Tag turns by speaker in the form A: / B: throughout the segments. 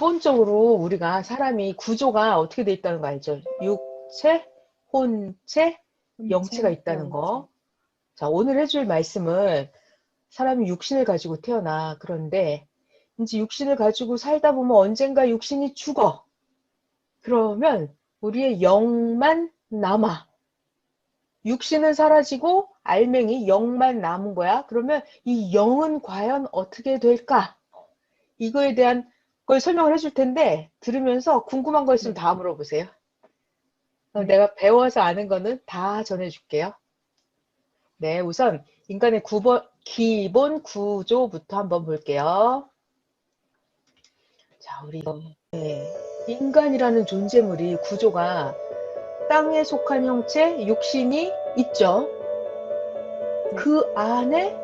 A: 기본적으로 우리가 사람이 구조가 어떻게 돼 있다는 거 알죠? 육체, 혼체, 영체가 있다는 거. 자, 오늘 해줄 말씀은 사람이 육신을 가지고 태어나. 그런데 이제 육신을 가지고 살다 보면 언젠가 육신이 죽어. 그러면 우리의 영만 남아. 육신은 사라지고 알맹이 영만 남은 거야. 그러면 이 영은 과연 어떻게 될까? 이거에 대한 걸 설명을 해줄 텐데 들으면서 궁금한 거 있으면 다 물어보세요. 내가 배워서 아는 거는 다 전해줄게요. 네, 우선 인간의 기본 구조부터 한번 볼게요. 자, 우리 인간이라는 존재물이 구조가 땅에 속한 형체, 육신이 있죠. 그 안에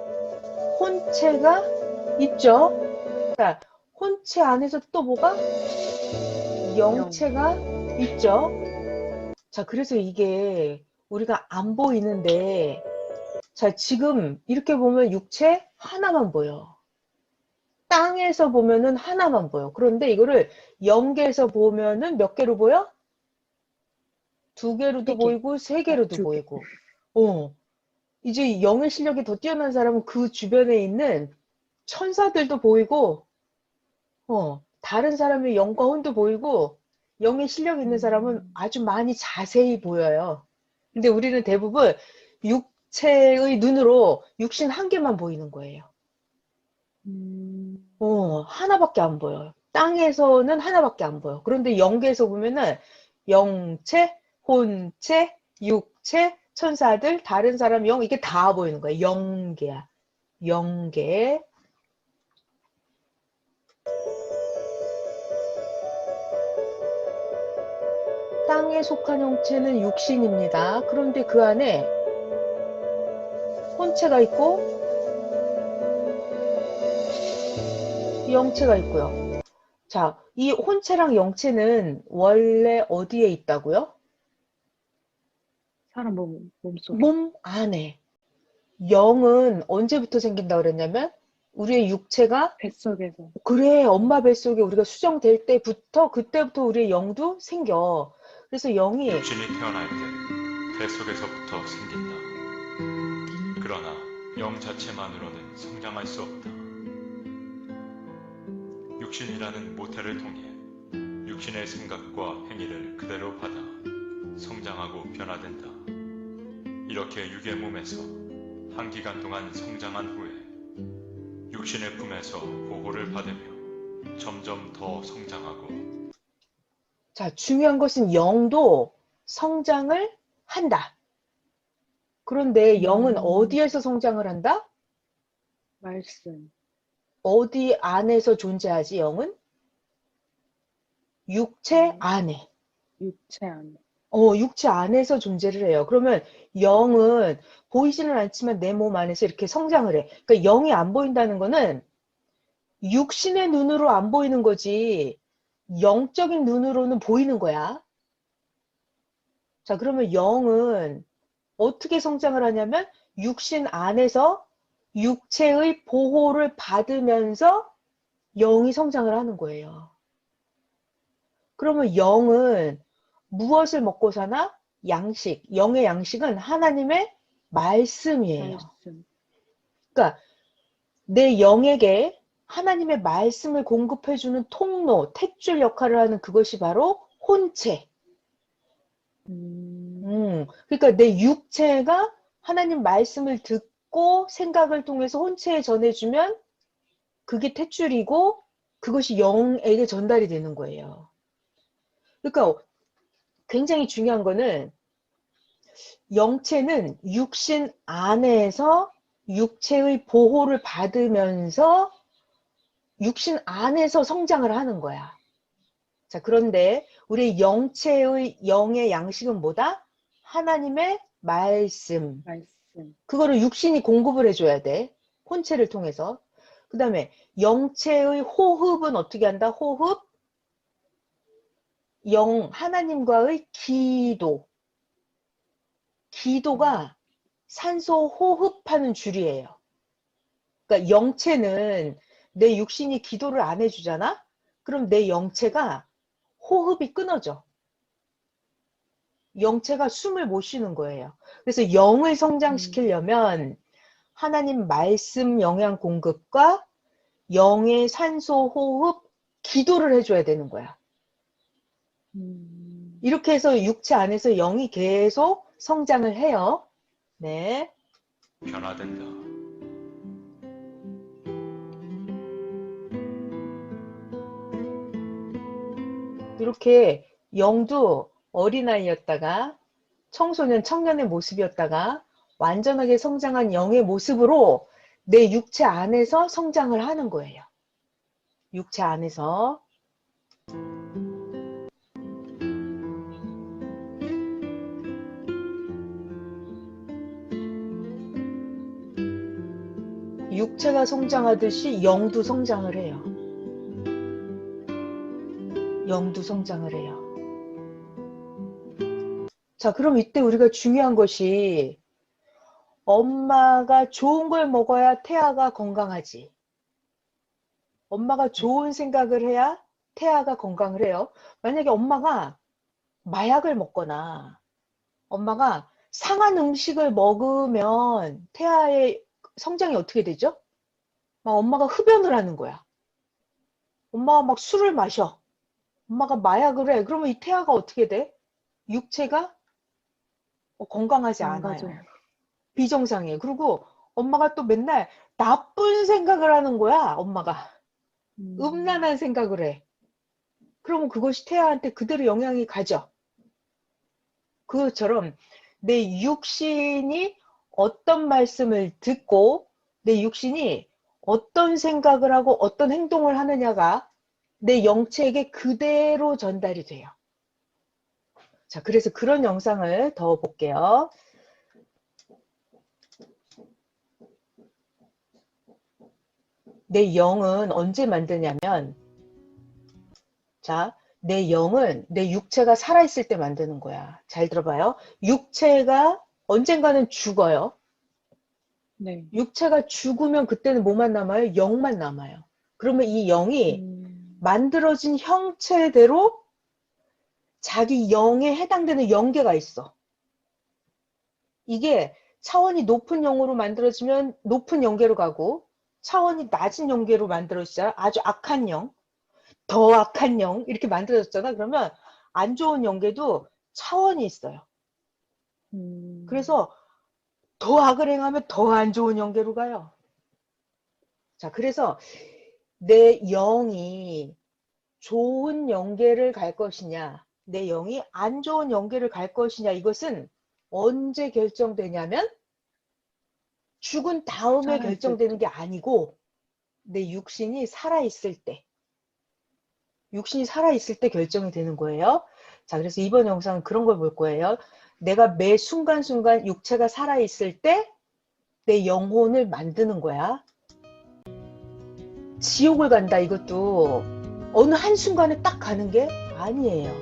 A: 혼체가 있죠. 자, 혼체 안에서 또 뭐가? 영체가 있죠. 자, 그래서 이게 우리가 안 보이는데, 자, 지금 이렇게 보면 육체 하나만 보여. 땅에서 보면은 하나만 보여. 그런데 이거를 영계에서 보면은 몇 개로 보여? 2개로도 보이고 3개로도 보이고. 이제 영의 실력이 더 뛰어난 사람은 그 주변에 있는 천사들도 보이고, 다른 사람의 영과 혼도 보이고, 영의 실력 있는 사람은 아주 많이 자세히 보여요. 근데 우리는 대부분 육체의 눈으로 육신 한 개만 보이는 거예요. 하나밖에 안 보여요. 땅에서는 하나밖에 안 보여. 그런데 영계에서 보면은 영체, 혼체, 육체, 천사들, 다른 사람 영, 이게 다 보이는 거야. 영계야. 영계. 땅에 속한 형체는 육신입니다. 그런데 그 안에 혼체가 있고 영체가 있고요. 자, 이 혼체랑 영체는 원래 어디에 있다고요?
B: 사람 몸속에.
A: 몸 안에. 영은 언제부터 생긴다고 그랬냐면 우리의 육체가
B: 뱃속에서.
A: 그래, 엄마 뱃속에 우리가 수정될 때부터 그때부터 우리의 영도 생겨. 그래서 영이
C: 육신이 태어날 때 뱃속에서부터 생긴다. 그러나 영 자체만으로는 성장할 수 없다. 육신이라는 모태를 통해 육신의 생각과 행위를 그대로 받아 성장하고 변화된다. 이렇게 육의 몸에서 한 기간 동안 성장한 후에 육신의 품에서 보호를 받으며 점점 더 성장하고.
A: 자, 중요한 것은 영도 성장을 한다. 그런데 영은 어디에서 성장을 한다?
B: 말씀.
A: 어디 안에서 존재하지, 영은? 육체 안에.
B: 육체 안에.
A: 육체 안에서 존재를 해요. 그러면 영은 보이지는 않지만 내 몸 안에서 이렇게 성장을 해. 그러니까 영이 안 보인다는 거는 육신의 눈으로 안 보이는 거지 영적인 눈으로는 보이는 거야. 자, 그러면 영은 어떻게 성장을 하냐면 육신 안에서 육체의 보호를 받으면서 영이 성장을 하는 거예요. 그러면 영은 무엇을 먹고 사나? 양식. 영의 양식은 하나님의 말씀이에요. 그러니까 내 영에게 하나님의 말씀을 공급해주는 통로, 탯줄 역할을 하는 그것이 바로 혼체. 그러니까 내 육체가 하나님 말씀을 듣고 생각을 통해서 혼체에 전해주면 그게 탯줄이고 그것이 영에게 전달이 되는 거예요. 그러니까 굉장히 중요한 거는 영체는 육신 안에서 육체의 보호를 받으면서 육신 안에서 성장을 하는 거야. 자, 그런데 우리 영체의 영의 양식은 뭐다? 하나님의 말씀. 그거를 육신이 공급을 해줘야 돼. 혼체를 통해서. 그 다음에 영체의 호흡은 어떻게 한다? 호흡. 하나님과의 기도. 기도가 산소 호흡하는 줄이에요. 그러니까 영체는 내 육신이 기도를 안 해주잖아? 그럼 내 영체가 호흡이 끊어져. 영체가 숨을 못 쉬는 거예요. 그래서 영을 성장시키려면 하나님 말씀 영양 공급과 영의 산소 호흡, 기도를 해줘야 되는 거야. 이렇게 해서 육체 안에서 영이 계속 성장을 해요. 네.
C: 변화된다.
A: 이렇게 영도 어린아이였다가 청소년, 청년의 모습이었다가 완전하게 성장한 영의 모습으로 내 육체 안에서 성장을 하는 거예요. 육체 안에서. 육체가 성장하듯이 영도 성장을 해요. 영도 성장을 해요. 자, 그럼 이때 우리가 중요한 것이 엄마가 좋은 걸 먹어야 태아가 건강하지. 엄마가 좋은 생각을 해야 태아가 건강을 해요. 만약에 엄마가 마약을 먹거나 엄마가 상한 음식을 먹으면 태아의 성장이 어떻게 되죠? 막 엄마가 흡연을 하는 거야. 엄마가 막 술을 마셔. 엄마가 마약을 해. 그러면 이 태아가 어떻게 돼? 육체가 건강하지 않아요. 비정상이에요. 그리고 엄마가 또 맨날 나쁜 생각을 하는 거야. 엄마가. 음란한 생각을 해. 그러면 그것이 태아한테 그대로 영향이 가죠. 그것처럼 내 육신이 어떤 말씀을 듣고 내 육신이 어떤 생각을 하고 어떤 행동을 하느냐가 내 영체에게 그대로 전달이 돼요. 자, 그래서 그런 영상을 더 볼게요. 내 영은 언제 만드냐면, 자, 내 영은 내 육체가 살아있을 때 만드는 거야. 잘 들어봐요. 육체가 언젠가는 죽어요.
B: 네.
A: 육체가 죽으면 그때는 뭐만 남아요? 영만 남아요. 그러면 이 영이 만들어진 형체대로 자기 영에 해당되는 영계가 있어. 이게 차원이 높은 영으로 만들어지면 높은 영계로 가고 차원이 낮은 영계로 만들어지잖아. 아주 악한 영, 더 악한 영 이렇게 만들어졌잖아. 그러면 안 좋은 영계도 차원이 있어요. 그래서 더 악을 행하면 더 안 좋은 영계로 가요. 자, 그래서 내 영이 좋은 영계를 갈 것이냐, 내 영이 안 좋은 영계를 갈 것이냐, 이것은 언제 결정되냐면 죽은 다음에 결정되는 게 아니고 내 육신이 살아있을 때, 육신이 살아있을 때 결정이 되는 거예요. 자, 그래서 이번 영상은 그런 걸 볼 거예요. 내가 매 순간순간 육체가 살아있을 때 내 영혼을 만드는 거야. 지옥을 간다, 이것도 어느 한순간에 딱 가는 게 아니에요.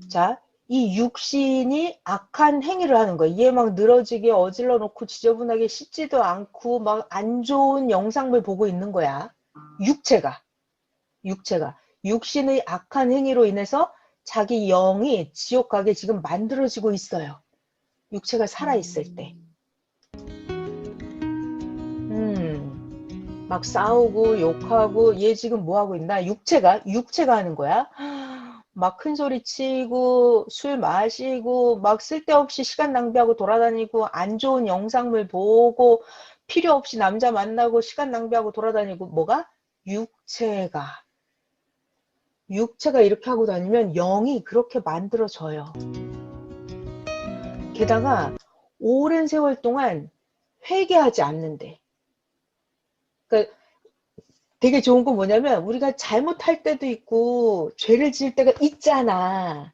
A: 자, 이 육신이 악한 행위를 하는 거예요. 얘 막 늘어지게 어질러 놓고 지저분하게 씻지도 않고 막 안 좋은 영상을 보고 있는 거야. 육체가. 육신의 악한 행위로 인해서 자기 영이 지옥 가게 지금 만들어지고 있어요. 육체가 살아있을 때. 막 싸우고 욕하고 얘 지금 뭐 하고 있나? 육체가 하는 거야. 막 큰 소리 치고 술 마시고 막 쓸데없이 시간 낭비하고 돌아다니고 안 좋은 영상물 보고 필요 없이 남자 만나고 시간 낭비하고 돌아다니고 뭐가? 육체가 이렇게 하고 다니면 영이 그렇게 만들어져요. 게다가 오랜 세월 동안 회개하지 않는데. 그러니까 되게 좋은 건 뭐냐면 우리가 잘못할 때도 있고 죄를 지을 때가 있잖아.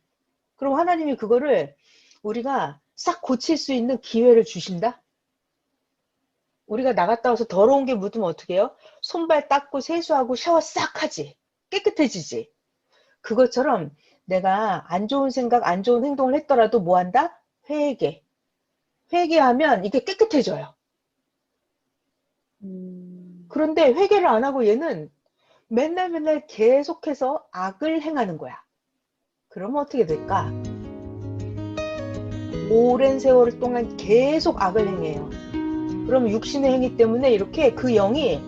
A: 그럼 하나님이 그거를 우리가 싹 고칠 수 있는 기회를 주신다? 우리가 나갔다 와서 더러운 게 묻으면 어떻게 해요? 손발 닦고 세수하고 샤워 싹 하지. 깨끗해지지. 그것처럼 내가 안 좋은 생각, 안 좋은 행동을 했더라도 뭐 한다? 회개하면 이게 깨끗해져요. 그런데 회개를 안 하고 얘는 맨날 맨날 계속해서 악을 행하는 거야. 그러면 어떻게 될까? 오랜 세월 동안 계속 악을 행해요. 그럼 육신의 행위 때문에 이렇게 그 영이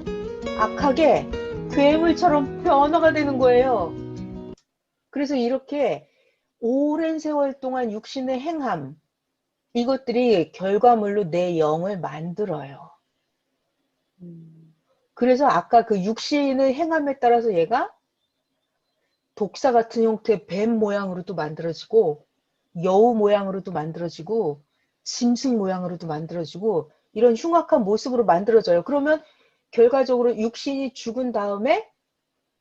A: 악하게 괴물처럼 변화가 되는 거예요. 그래서 이렇게 오랜 세월 동안 육신의 행함, 이것들이 결과물로 내 영을 만들어요. 그래서 아까 그 육신의 행함에 따라서 얘가 독사 같은 형태의 뱀 모양으로도 만들어지고 여우 모양으로도 만들어지고 짐승 모양으로도 만들어지고 이런 흉악한 모습으로 만들어져요. 그러면 결과적으로 육신이 죽은 다음에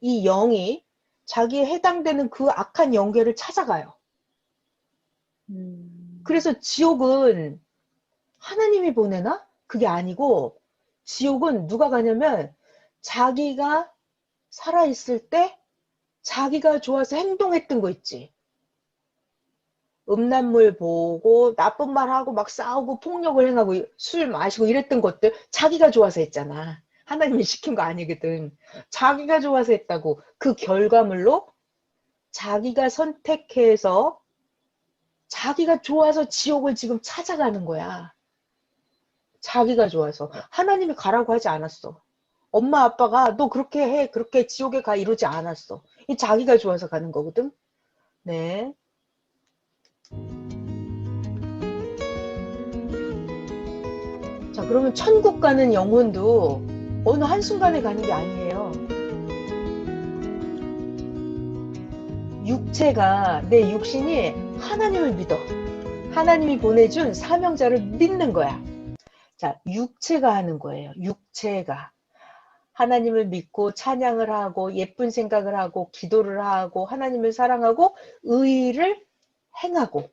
A: 이 영이 자기에 해당되는 그 악한 영계를 찾아가요. 그래서 지옥은 하나님이 보내나? 그게 아니고 지옥은 누가 가냐면 자기가 살아있을 때 자기가 좋아서 행동했던 거 있지. 음란물 보고 나쁜 말 하고 막 싸우고 폭력을 행하고 술 마시고 이랬던 것들 자기가 좋아서 했잖아. 하나님이 시킨 거 아니거든. 자기가 좋아서 했다고. 그 결과물로 자기가 선택해서 자기가 좋아서 지옥을 지금 찾아가는 거야. 자기가 좋아서. 하나님이 가라고 하지 않았어. 엄마 아빠가 너 그렇게 해, 그렇게 지옥에 가 이러지 않았어. 이 자기가 좋아서 가는 거거든. 네. 자, 그러면 천국 가는 영혼도 어느 한순간에 가는 게 아니에요. 육체가, 내 육신이 하나님을 믿어. 하나님이 보내준 사명자를 믿는 거야. 자, 육체가 하는 거예요. 육체가. 하나님을 믿고 찬양을 하고 예쁜 생각을 하고 기도를 하고 하나님을 사랑하고 의를 행하고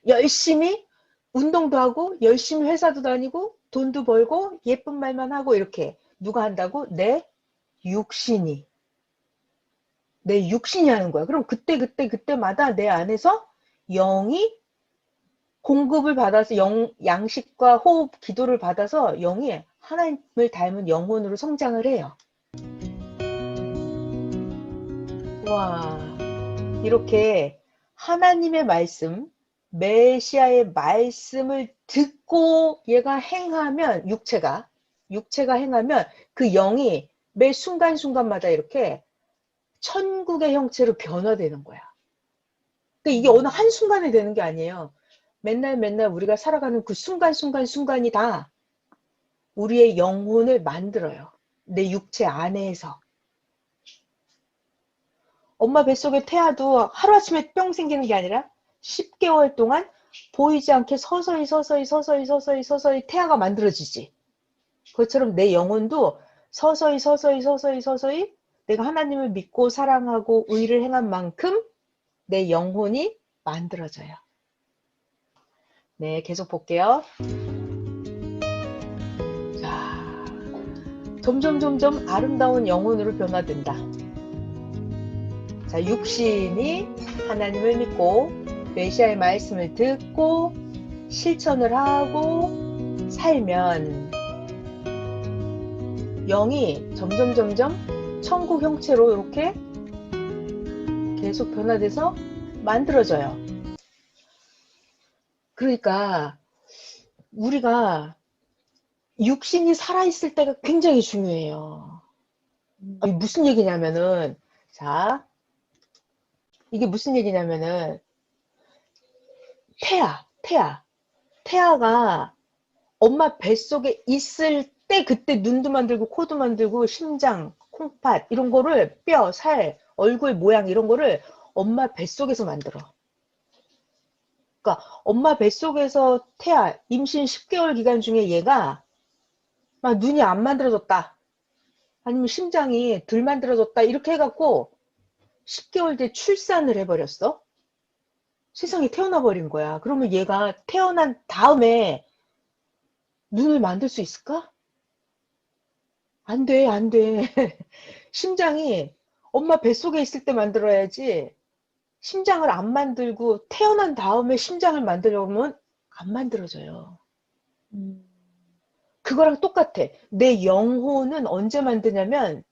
A: 열심히 운동도 하고 열심히 회사도 다니고 돈도 벌고 예쁜 말만 하고 이렇게 누가 한다고? 내 육신이 하는 거야. 그럼 그때마다 내 안에서 영이 공급을 받아서 양식과 호흡, 기도를 받아서 영이 하나님을 닮은 영혼으로 성장을 해요. 와, 이렇게 하나님의 말씀, 메시아의 말씀을 듣고 얘가 행하면 육체가 행하면 그 영이 매 순간순간마다 이렇게 천국의 형체로 변화되는 거야. 근데 이게 어느 한순간에 되는 게 아니에요. 맨날 우리가 살아가는 그 순간이 다 우리의 영혼을 만들어요. 내 육체 안에서. 엄마 뱃속에 태아도 하루아침에 뿅 생기는 게 아니라 10개월 동안 보이지 않게 서서히 태아가 만들어지지. 그것처럼 내 영혼도 서서히 내가 하나님을 믿고 사랑하고 의를 행한 만큼 내 영혼이 만들어져요. 네, 계속 볼게요. 자, 점점 아름다운 영혼으로 변화된다. 자, 육신이 하나님을 믿고 메시아의 말씀을 듣고 실천을 하고 살면 영이 점점 천국 형체로 이렇게 계속 변화돼서 만들어져요. 그러니까 우리가 육신이 살아있을 때가 굉장히 중요해요. 아니, 무슨 얘기냐면은, 자, 이게 무슨 얘기냐면은, 태아가 엄마 뱃속에 있을 때 그때 눈도 만들고 코도 만들고 심장, 콩팥 이런 거를 뼈, 살, 얼굴 모양 이런 거를 엄마 뱃속에서 만들어. 그러니까 엄마 뱃속에서 태아 임신 10개월 기간 중에 얘가 막 눈이 안 만들어졌다. 아니면 심장이 덜 만들어졌다. 이렇게 해갖고 10개월 뒤에 출산을 해버렸어. 세상에 태어나 버린 거야. 그러면 얘가 태어난 다음에 눈을 만들 수 있을까? 안 돼. 심장이 엄마 뱃속에 있을 때 만들어야지. 심장을 안 만들고 태어난 다음에 심장을 만들려면 안 만들어져요. 그거랑 똑같아. 내 영혼은 언제 만드냐면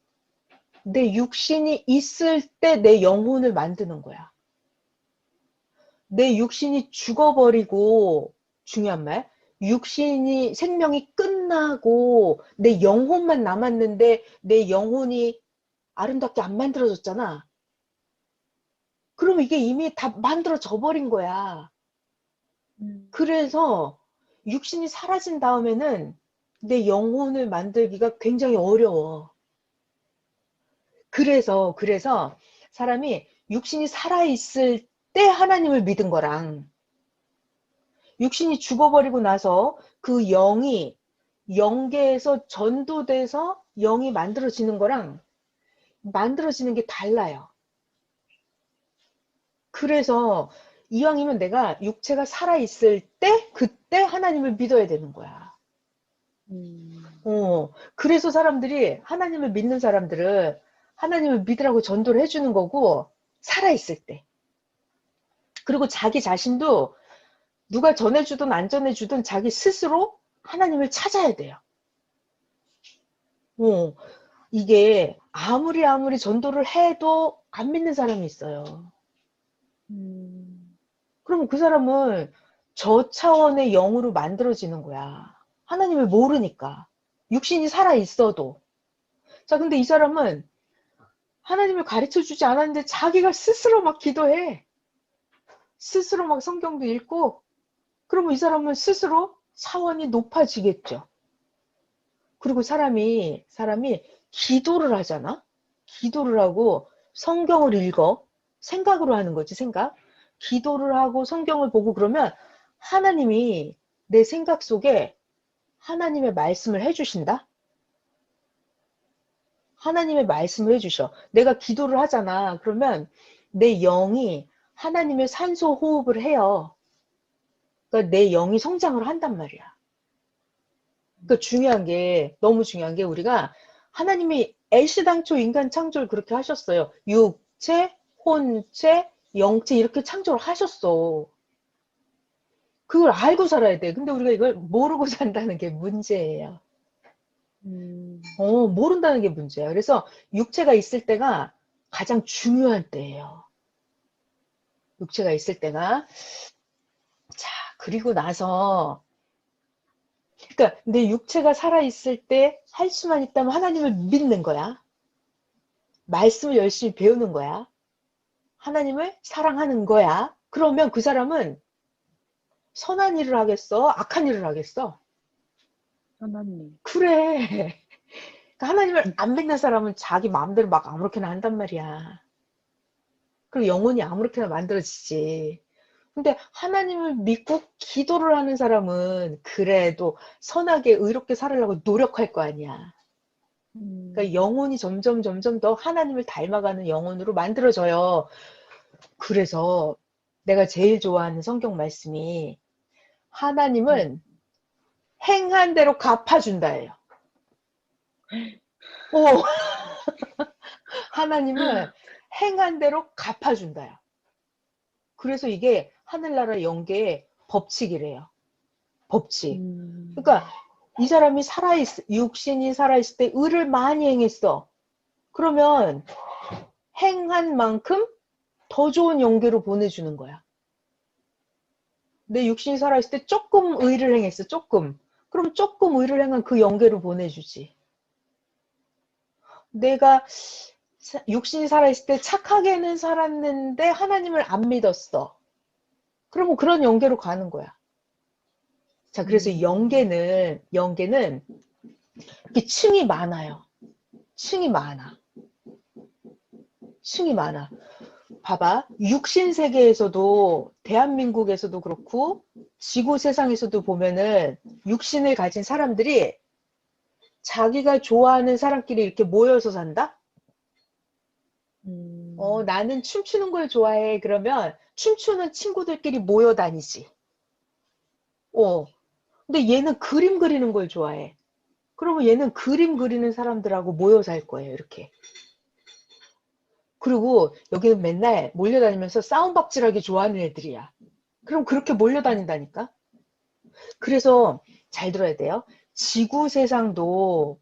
A: 내 육신이 있을 때 내 영혼을 만드는 거야. 내 육신이 죽어버리고, 중요한 말, 육신이 생명이 끝나고 내 영혼만 남았는데 내 영혼이 아름답게 안 만들어졌잖아. 그럼 이게 이미 다 만들어져 버린 거야. 그래서 육신이 사라진 다음에는 내 영혼을 만들기가 굉장히 어려워. 그래서 사람이 육신이 살아있을 때 하나님을 믿은 거랑 육신이 죽어버리고 나서 그 영이 영계에서 전도돼서 영이 만들어지는 거랑 만들어지는 게 달라요. 그래서 이왕이면 내가 육체가 살아있을 때 그때 하나님을 믿어야 되는 거야. 그래서 사람들이 하나님을 믿는 사람들은 하나님을 믿으라고 전도를 해주는 거고 살아있을 때. 그리고 자기 자신도 누가 전해주든 안 전해주든 자기 스스로 하나님을 찾아야 돼요. 이게 아무리 전도를 해도 안 믿는 사람이 있어요. 그러면 그 사람은 저 차원의 영으로 만들어지는 거야. 하나님을 모르니까. 육신이 살아있어도. 자, 근데 이 사람은 하나님을 가르쳐주지 않았는데 자기가 스스로 막 기도해. 스스로 막 성경도 읽고, 그러면 이 사람은 스스로 차원이 높아지겠죠. 그리고 사람이 기도를 하잖아? 기도를 하고 성경을 읽어. 생각으로 하는 거지, 생각. 기도를 하고 성경을 보고 그러면 하나님이 내 생각 속에 하나님의 말씀을 해주신다? 하나님의 말씀을 해주셔. 내가 기도를 하잖아. 그러면 내 영이 하나님의 산소 호흡을 해요. 그러니까 내 영이 성장을 한단 말이야. 그러니까 너무 중요한 게 우리가 하나님이 애시당초 인간 창조를 그렇게 하셨어요. 육체, 혼체, 영체 이렇게 창조를 하셨어. 그걸 알고 살아야 돼. 근데 우리가 이걸 모르고 산다는 게 문제예요. 모른다는 게 문제야. 그래서 육체가 있을 때가 가장 중요한 때예요. 육체가 있을 때가. 자, 그리고 나서 그러니까 내 육체가 살아있을 때 할 수만 있다면 하나님을 믿는 거야. 말씀을 열심히 배우는 거야. 하나님을 사랑하는 거야. 그러면 그 사람은 선한 일을 하겠어? 악한 일을 하겠어?
B: 하나님.
A: 그래. 그러니까 하나님을 안 믿는 사람은 자기 마음대로 막 아무렇게나 한단 말이야. 그리고 영혼이 아무렇게나 만들어지지. 근데 하나님을 믿고 기도를 하는 사람은 그래도 선하게 의롭게 살으려고 노력할 거 아니야. 그러니까 영혼이 점점 더 하나님을 닮아가는 영혼으로 만들어져요. 그래서 내가 제일 좋아하는 성경 말씀이 하나님은 행한 대로 갚아준다예요. 오, 하나님은 행한 대로 갚아준다요. 그래서 이게 하늘나라 영계의 법칙이래요. 법칙. 그러니까 이 사람이 육신이 살아있을 때 의를 많이 행했어. 그러면 행한 만큼 더 좋은 영계로 보내주는 거야. 내 육신이 살아있을 때 조금 의를 행했어. 조금. 그럼 조금 의를 행한 그 영계로 보내주지. 내가 육신이 살아있을 때 착하게는 살았는데 하나님을 안 믿었어. 그러면 그런 영계로 가는 거야. 자, 그래서 영계는 이렇게 층이 많아요. 층이 많아. 봐봐. 육신 세계에서도 대한민국에서도 그렇고 지구 세상에서도 보면은 육신을 가진 사람들이 자기가 좋아하는 사람끼리 이렇게 모여서 산다? 나는 춤추는 걸 좋아해. 그러면 춤추는 친구들끼리 모여 다니지. 근데 얘는 그림 그리는 걸 좋아해. 그러면 얘는 그림 그리는 사람들하고 모여 살 거예요. 이렇게. 그리고 여기는 맨날 몰려다니면서 싸움박질하기 좋아하는 애들이야. 그럼 그렇게 몰려다닌다니까? 그래서 잘 들어야 돼요. 지구 세상도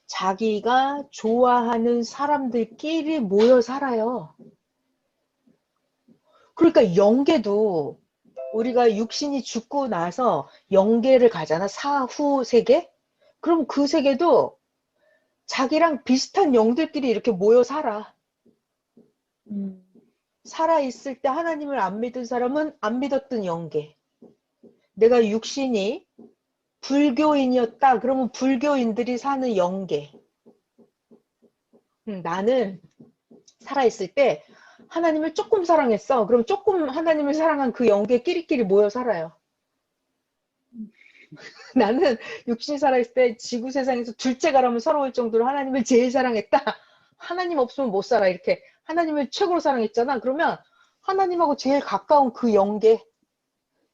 A: 자기가 좋아하는 사람들끼리 모여 살아요. 그러니까 영계도 우리가 육신이 죽고 나서 영계를 가잖아. 사후 세계? 그럼 그 세계도 자기랑 비슷한 영들끼리 이렇게 모여 살아. 살아있을 때 하나님을 안 믿은 사람은 안 믿었던 영계. 내가 육신이 불교인이었다. 그러면 불교인들이 사는 영계. 나는 살아있을 때 하나님을 조금 사랑했어. 그럼 조금 하나님을 사랑한 그 영계 끼리끼리 모여 살아요. 나는 육신 살아있을 때 지구 세상에서 둘째가라면 서러울 정도로 하나님을 제일 사랑했다. 하나님 없으면 못 살아. 이렇게 하나님을 최고로 사랑했잖아. 그러면 하나님하고 제일 가까운 그 영계,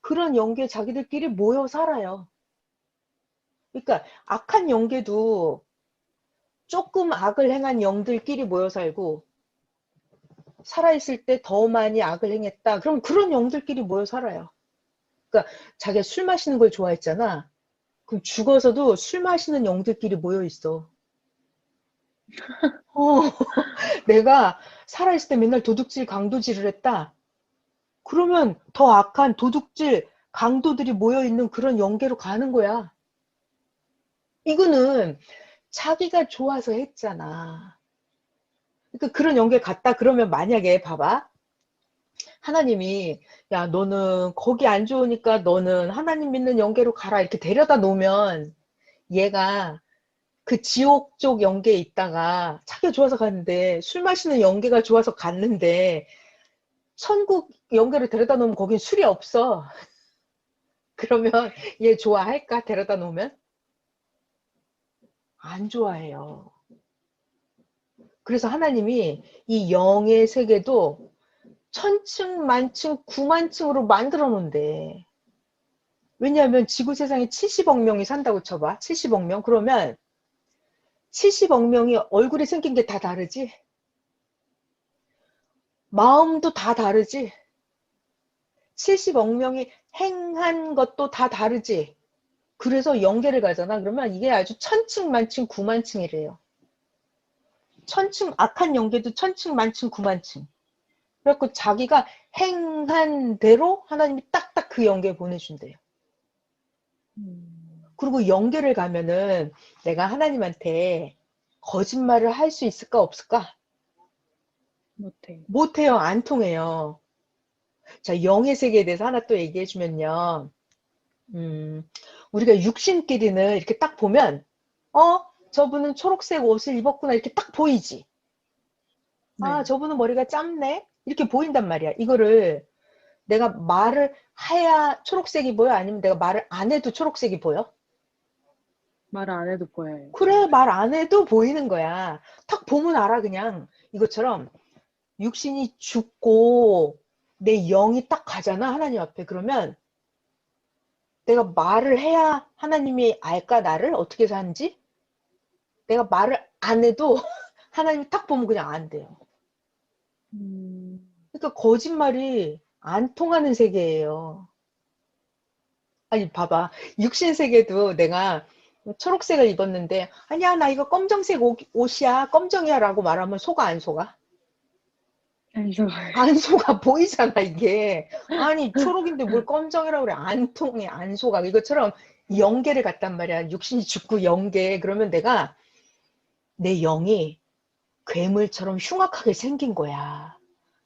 A: 그런 영계 자기들끼리 모여 살아요. 그러니까 악한 영계도 조금 악을 행한 영들끼리 모여 살고, 살아있을 때 더 많이 악을 행했다. 그럼 그런 영들끼리 모여 살아요. 그러니까 자기가 술 마시는 걸 좋아했잖아. 그럼 죽어서도 술 마시는 영들끼리 모여 있어. 내가 살아있을 때 맨날 도둑질, 강도질을 했다. 그러면 더 악한 도둑질, 강도들이 모여 있는 그런 영계로 가는 거야. 이거는 자기가 좋아서 했잖아. 그러니까 그런 영계 갔다 그러면 만약에 봐봐. 하나님이 야 너는 거기 안 좋으니까 너는 하나님 믿는 영계로 가라 이렇게 데려다 놓으면 얘가 그 지옥 쪽 영계에 있다가 자기가 좋아서 갔는데 술 마시는 영계가 좋아서 갔는데 천국 영계로 데려다 놓으면 거긴 술이 없어. 그러면 얘 좋아할까? 데려다 놓으면? 안 좋아해요. 그래서 하나님이 이 영의 세계도 천층, 만층, 구만층으로 만들어 놓은대. 왜냐하면 지구 세상에 70억 명이 산다고 쳐봐. 70억 명. 그러면 70억 명이 얼굴이 생긴 게 다 다르지? 마음도 다 다르지? 70억 명이 행한 것도 다 다르지? 그래서 영계를 가잖아. 그러면 이게 아주 천층, 만층, 구만층이래요. 천층, 악한 영계도 천층, 만층, 구만층. 그래갖고 자기가 행한 대로 하나님이 딱딱 그 영계에 보내준대요. 그리고 영계를 가면은 내가 하나님한테 거짓말을 할 수 있을까 없을까?
B: 못해.
A: 못해요. 안 통해요. 자, 영의 세계에 대해서 하나 또 얘기해주면요. 우리가 육신끼리는 이렇게 딱 보면 저분은 초록색 옷을 입었구나 이렇게 딱 보이지. 아,
B: 네.
A: 저분은 머리가 짧네 이렇게 보인단 말이야. 이거를 내가 말을 해야 초록색이 보여? 아니면 내가 말을 안 해도 초록색이 보여?
B: 말 안 해도 보여요.
A: 그래, 말 안 해도 보이는 거야. 딱 보면 알아, 그냥. 이것처럼 육신이 죽고 내 영이 딱 가잖아, 하나님 앞에. 그러면 내가 말을 해야 하나님이 알까, 나를? 어떻게 사는지? 내가 말을 안 해도 하나님이 딱 보면 그냥 안 돼요. 그러니까 거짓말이 안 통하는 세계예요. 아니, 봐봐. 육신 세계도 내가 초록색을 입었는데, 아니야, 나 이거 검정색 옷이야, 검정이야 라고 말하면 속아, 안 속아?
B: 안 좋아요.
A: 안 속아, 보이잖아, 이게. 아니, 초록인데 뭘 검정이라고 그래. 안 통해, 안 속아. 이것처럼 영계를 갔단 말이야. 육신이 죽고 영계. 그러면 내가, 내 영이 괴물처럼 흉악하게 생긴 거야.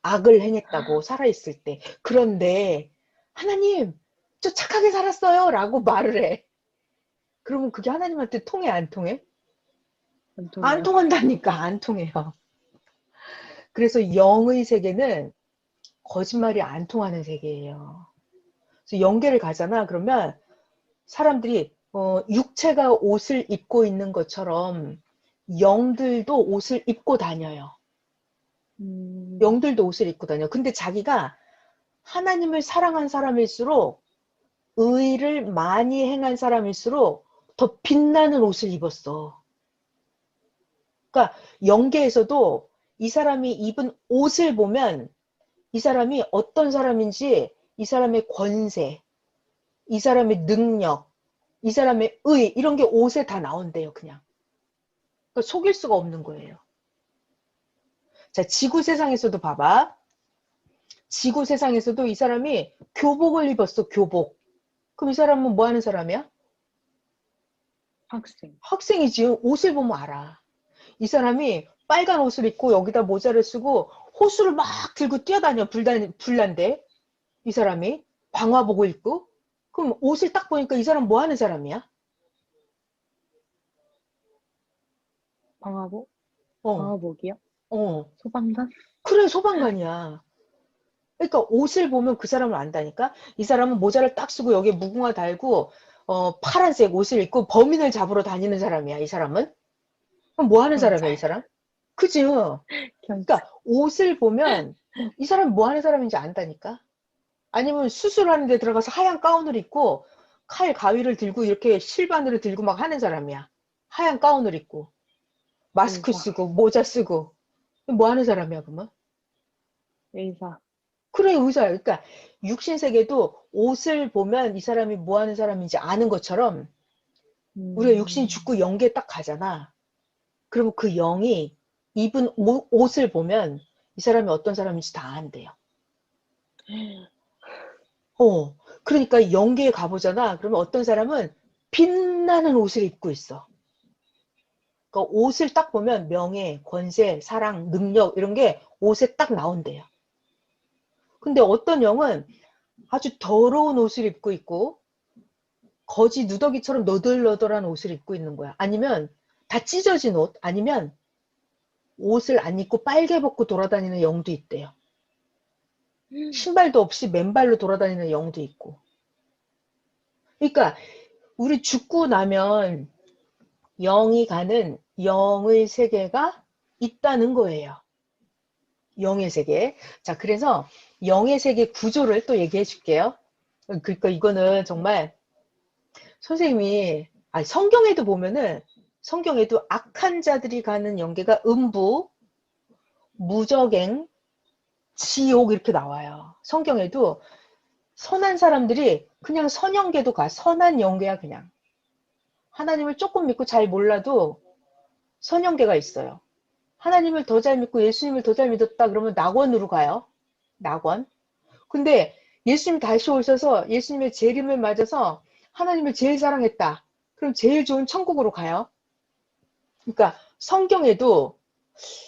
A: 악을 행했다고, 살아있을 때. 그런데, 하나님, 저 착하게 살았어요. 라고 말을 해. 그러면 그게 하나님한테 통해, 안 통해?
B: 안
A: 안
B: 통해요.
A: 통한다니까, 안 통해요. 그래서 영의 세계는 거짓말이 안 통하는 세계예요. 그래서 영계를 가잖아. 그러면 사람들이 육체가 옷을 입고 있는 것처럼 영들도 옷을 입고 다녀요. 영들도 옷을 입고 다녀. 근데 자기가 하나님을 사랑한 사람일수록 의를 많이 행한 사람일수록 더 빛나는 옷을 입었어. 그러니까 영계에서도 이 사람이 입은 옷을 보면 이 사람이 어떤 사람인지 이 사람의 권세, 이 사람의 능력, 이 사람의 의 이런 게 옷에 다 나온대요. 그냥. 그러니까 속일 수가 없는 거예요. 자, 지구 세상에서도 봐봐. 지구 세상에서도 이 사람이 교복을 입었어, 교복. 그럼 이 사람은 뭐 하는 사람이야?
B: 학생.
A: 학생이지. 옷을 보면 알아. 이 사람이 빨간 옷을 입고 여기다 모자를 쓰고 호수를 막 들고 뛰어다녀. 불난데. 이 사람이 방화복을 입고. 그럼 옷을 딱 보니까 이 사람 뭐 하는 사람이야?
B: 방화복?
A: 어,
B: 방화복이요?
A: 어.
B: 소방관?
A: 그래, 소방관이야. 그러니까 옷을 보면 그 사람을 안다니까? 이 사람은 모자를 딱 쓰고 여기에 무궁화 달고 파란색 옷을 입고 범인을 잡으러 다니는 사람이야, 이 사람은? 그럼 뭐 하는 사람이야, 이
B: 경찰.
A: 사람? 그지?
B: 경찰.
A: 그러니까 옷을 보면 이 사람 뭐 하는 사람인지 안다니까? 아니면 수술하는 데 들어가서 하얀 가운을 입고 칼 가위를 들고 이렇게 실바늘을 들고 막 하는 사람이야. 하얀 가운을 입고 마스크
B: 의사.
A: 쓰고 모자 쓰고 뭐 하는 사람이야, 그러면?
B: 의사.
A: 그래, 의사야. 그러니까 육신세계도 옷을 보면 이 사람이 뭐 하는 사람인지 아는 것처럼 우리가 육신이 죽고 영계에 딱 가잖아. 그러면 그 영이 입은 옷을 보면 이 사람이 어떤 사람인지 다 안대요. 그러니까 영계에 가보잖아. 그러면 어떤 사람은 빛나는 옷을 입고 있어. 그러니까 옷을 딱 보면 명예, 권세, 사랑, 능력 이런 게 옷에 딱 나온대요. 근데 어떤 영은 아주 더러운 옷을 입고 있고 거지 누더기처럼 너덜너덜한 옷을 입고 있는 거야. 아니면 다 찢어진 옷, 아니면 옷을 안 입고 빨개 벗고 돌아다니는 영도 있대요. 신발도 없이 맨발로 돌아다니는 영도 있고. 그러니까 우리 죽고 나면 영이 가는 영의 세계가 있다는 거예요. 영의 세계. 자, 그래서 영의 세계 구조를 또 얘기해 줄게요. 그러니까 이거는 정말 선생님이 성경에도 보면은 성경에도 악한 자들이 가는 영계가 음부, 무저갱, 지옥 이렇게 나와요. 성경에도 선한 사람들이 그냥 선영계도 가. 선한 영계야 그냥. 하나님을 조금 믿고 잘 몰라도 선영계가 있어요. 하나님을 더 잘 믿고 예수님을 더 잘 믿었다 그러면 낙원으로 가요. 낙원. 근데 예수님 다시 오셔서 예수님의 재림을 맞아서 하나님을 제일 사랑했다. 그럼 제일 좋은 천국으로 가요. 그러니까 성경에도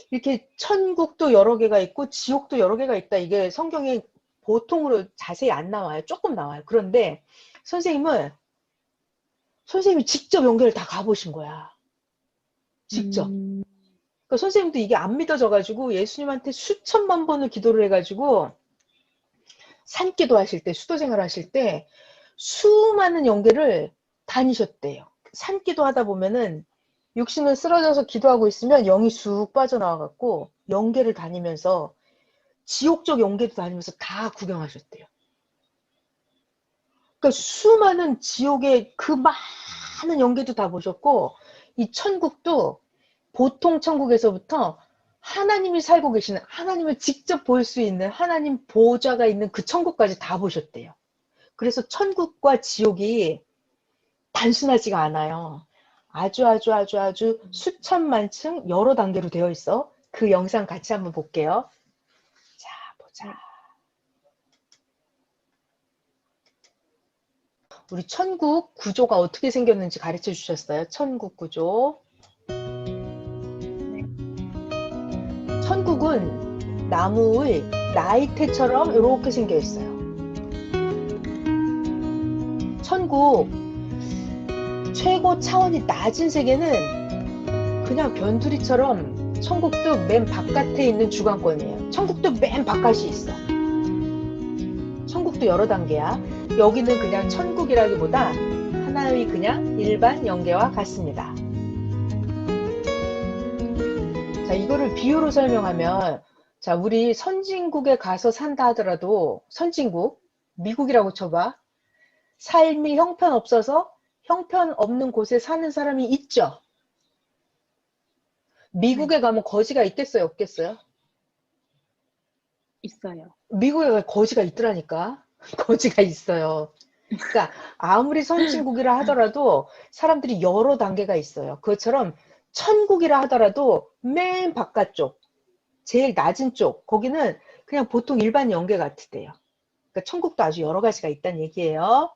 A: 이렇게 천국도 여러 개가 있고 지옥도 여러 개가 있다. 이게 성경에 보통으로 자세히 안 나와요. 조금 나와요. 그런데 선생님이 직접 연결을 다 가보신 거야. 직접. 그러니까 선생님도 이게 안 믿어져가지고 예수님한테 수천만 번을 기도를 해가지고 산기도 하실 때, 수도생활 하실 때 수많은 연계를 다니셨대요. 산기도 하다 보면은 육신을 쓰러져서 기도하고 있으면 영이 쑥 빠져나와갖고 연계를 다니면서 지옥적 연계도 다니면서 다 구경하셨대요. 그러니까 수많은 지옥의 그 많은 연계도 다 보셨고 이 천국도 보통 천국에서부터 하나님이 살고 계시는 하나님을 직접 볼 수 있는 하나님 보호자가 있는 그 천국까지 다 보셨대요. 그래서 천국과 지옥이 단순하지가 않아요. 아주 수천만 층 여러 단계로 되어 있어. 그 영상 같이 한번 볼게요. 자, 보자. 우리 천국 구조가 어떻게 생겼는지 가르쳐 주셨어요. 천국 구조. 천국은 나무의 나이테처럼 이렇게 생겨 있어요. 천국 최고 차원이 낮은 세계는 그냥 변두리처럼 천국도 맨 바깥에 있는 주관권이에요. 천국도 맨 바깥이 있어. 천국도 여러 단계야. 여기는 그냥 천국이라기보다 하나의 그냥 일반 영계와 같습니다. 자, 이거를 비유로 설명하면, 자, 우리 선진국에 가서 산다 하더라도, 선진국, 미국이라고 쳐봐. 삶이 형편없어서 형편없는 곳에 사는 사람이 있죠. 미국에 가면 거지가 있겠어요, 없겠어요?
B: 있어요.
A: 미국에 가면 거지가 있더라니까. 거지가 있어요. 그러니까 아무리 선진국이라 하더라도 사람들이 여러 단계가 있어요. 그것처럼 천국이라 하더라도 맨 바깥쪽, 제일 낮은 쪽, 거기는 그냥 보통 일반 영계 같대요. 그러니까 천국도 아주 여러 가지가 있다는 얘기예요.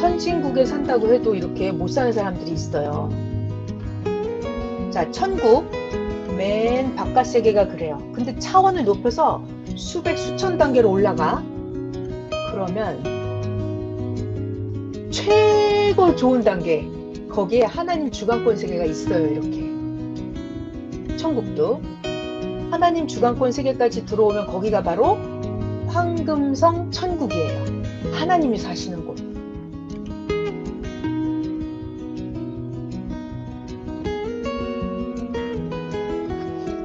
A: 선진국에 산다고 해도 이렇게 못 사는 사람들이 있어요. 자, 천국 맨 바깥 세계가 그래요. 근데 차원을 높여서 수백 수천 단계로 올라가. 그러면 최고 좋은 단계, 거기에 하나님 주관권 세계가 있어요. 이렇게 천국도 하나님 주관권 세계까지 들어오면 거기가 바로 황금성 천국이에요. 하나님이 사시는 곳.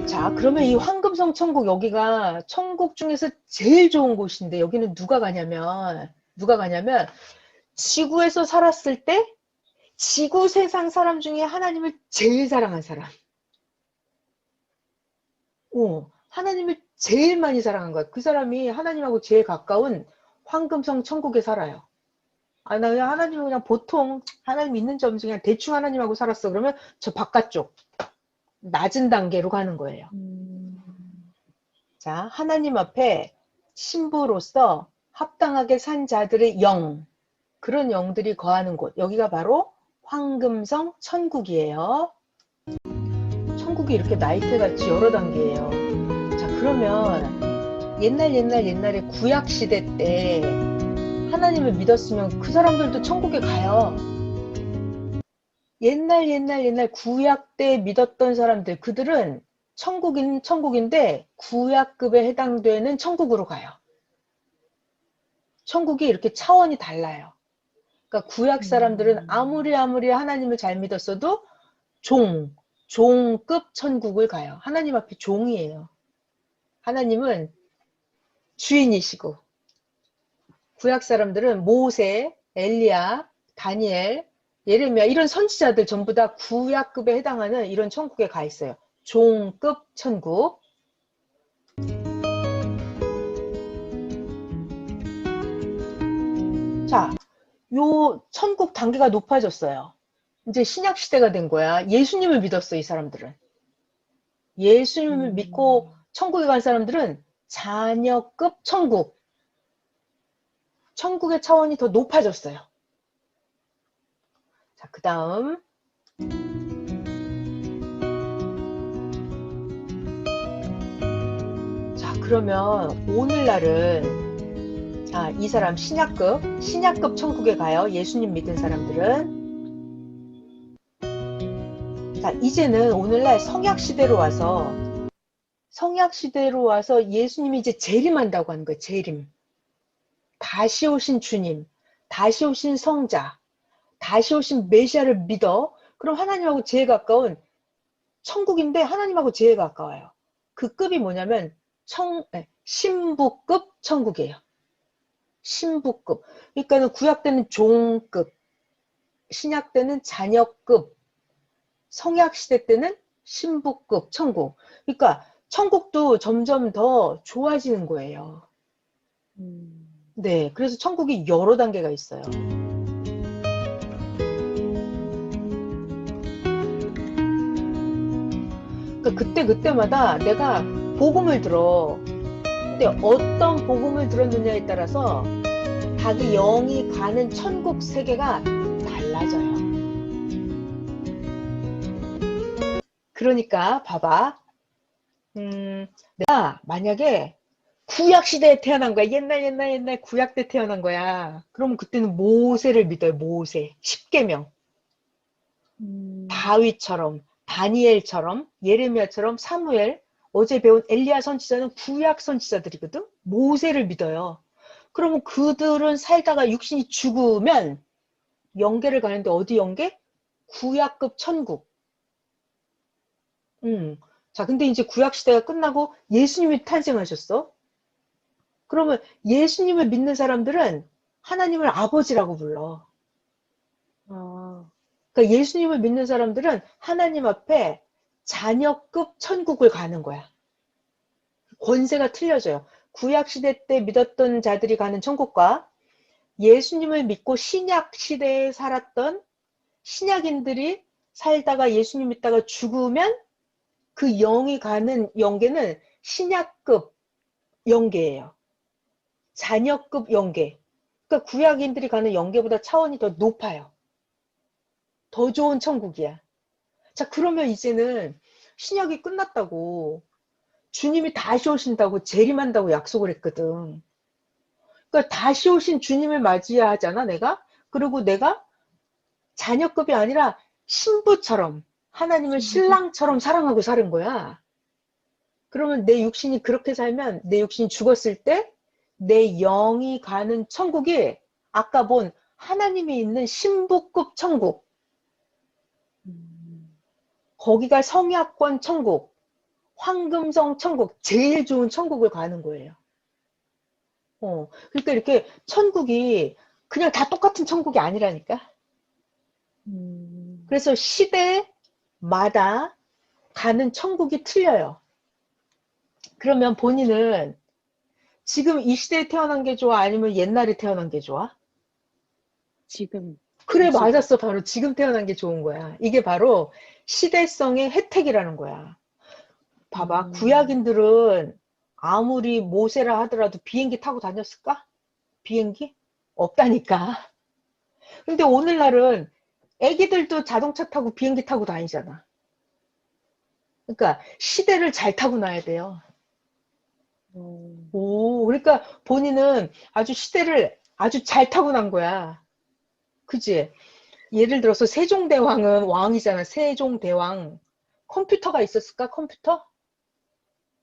A: 자, 그러면 이 황금성 천국, 여기가 천국 중에서 제일 좋은 곳인데, 여기는 누가 가냐면 지구에서 살았을 때 지구 세상 사람 중에 하나님을 제일 사랑한 사람. 하나님을 제일 많이 사랑한 거야. 그 사람이 하나님하고 제일 가까운 황금성 천국에 살아요. 아, 나 그냥 하나님은 그냥 보통 하나님 있는 점 중에 그냥 대충 하나님하고 살았어. 그러면 저 바깥쪽 낮은 단계로 가는 거예요. 자, 하나님 앞에 신부로서 합당하게 산 자들의 영, 그런 영들이 거하는 곳, 여기가 바로 황금성 천국이에요. 천국이 이렇게 나이테같이 여러 단계예요. 자, 그러면 옛날에 구약시대 때 하나님을 믿었으면 그 사람들도 천국에 가요. 옛날 구약 때 믿었던 사람들, 그들은 천국인데 구약급에 해당되는 천국으로 가요. 천국이 이렇게 차원이 달라요. 그러니까 구약 사람들은 아무리 하나님을 잘 믿었어도 종급 천국을 가요. 하나님 앞에 종이에요. 하나님은 주인이시고, 구약 사람들은 모세, 엘리야, 다니엘, 예레미야 이런 선지자들 전부 다 구약급에 해당하는 이런 천국에 가 있어요. 종급 천국. 자, 요 천국 단계가 높아졌어요. 이제 신약 시대가 된 거야. 예수님을 믿었어, 이 사람들은. 예수님을 믿고 천국에 간 사람들은 자녀급 천국. 천국의 차원이 더 높아졌어요. 자, 그 다음. 자, 그러면 오늘날은, 자, 이 사람 신약급 천국에 가요. 예수님 믿은 사람들은. 자, 이제는 오늘날 성약시대로 와서 예수님이 이제 재림한다고 하는 거예요. 재림. 다시 오신 주님, 다시 오신 성자, 다시 오신 메시아를 믿어. 그럼 하나님하고 제일 가까운 천국인데 하나님하고 제일 가까워요. 그 급이 뭐냐면 신부급 천국이에요. 신부급. 그러니까는 구약 때는 종급, 신약 때는 자녀급, 성약 시대 때는 신부급 천국. 그러니까 천국도 점점 더 좋아지는 거예요. 네, 그래서 천국이 여러 단계가 있어요. 그러니까 그때마다 내가 복음을 들어. 근데 어떤 복음을 들었느냐에 따라서 자기 영이 가는 천국 세계가 달라져요. 그러니까 봐봐. 내가 만약에 구약 시대에 태어난 거야. 옛날 구약 때 태어난 거야. 그러면 그때는 모세를 믿어요. 모세. 10계명. 다윗처럼, 다니엘처럼, 예레미야처럼, 사무엘, 어제 배운 엘리야 선지자는 구약 선지자들이거든. 모세를 믿어요. 그러면 그들은 살다가 육신이 죽으면 영계를 가는데 어디 영계? 구약급 천국. 자, 근데 이제 구약 시대가 끝나고 예수님이 탄생하셨어. 그러면 예수님을 믿는 사람들은 하나님을 아버지라고 불러. 그러니까 예수님을 믿는 사람들은 하나님 앞에 자녀급 천국을 가는 거야. 권세가 틀려져요. 구약 시대 때 믿었던 자들이 가는 천국과 예수님을 믿고 신약 시대에 살았던 신약인들이 살다가 예수님 믿다가 죽으면 그 영이 가는 영계는 신약급 영계예요. 자녀급 영계. 그러니까 구약인들이 가는 영계보다 차원이 더 높아요. 더 좋은 천국이야. 자, 그러면 이제는 신약이 끝났다고, 주님이 다시 오신다고 재림한다고 약속을 했거든. 그러니까 다시 오신 주님을 맞이해야 하잖아, 내가. 그리고 내가 자녀급이 아니라 신부처럼, 하나님을 신랑처럼 사랑하고 사는 거야. 그러면 내 육신이 그렇게 살면 내 육신이 죽었을 때 내 영이 가는 천국이 아까 본 하나님이 있는 신부급 천국, 거기가 성약권 천국, 황금성 천국, 제일 좋은 천국을 가는 거예요. 그러니까 이렇게 천국이 그냥 다 똑같은 천국이 아니라니까. 그래서 시대마다 가는 천국이 틀려요. 그러면 본인은 지금 이 시대에 태어난 게 좋아? 아니면 옛날에 태어난 게 좋아?
B: 지금.
A: 그래, 맞았어. 바로 지금 태어난 게 좋은 거야. 이게 바로 시대성의 혜택이라는 거야. 봐봐, 구약인들은 아무리 모세라 하더라도 비행기 타고 다녔을까? 비행기? 없다니까. 근데 오늘날은 애기들도 자동차 타고 비행기 타고 다니잖아. 그러니까 시대를 잘 타고 나야 돼요. 그러니까 본인은 아주 시대를 아주 잘 타고 난 거야. 그지? 예를 들어서 세종대왕은 왕이잖아. 세종대왕. 컴퓨터가 있었을까? 컴퓨터?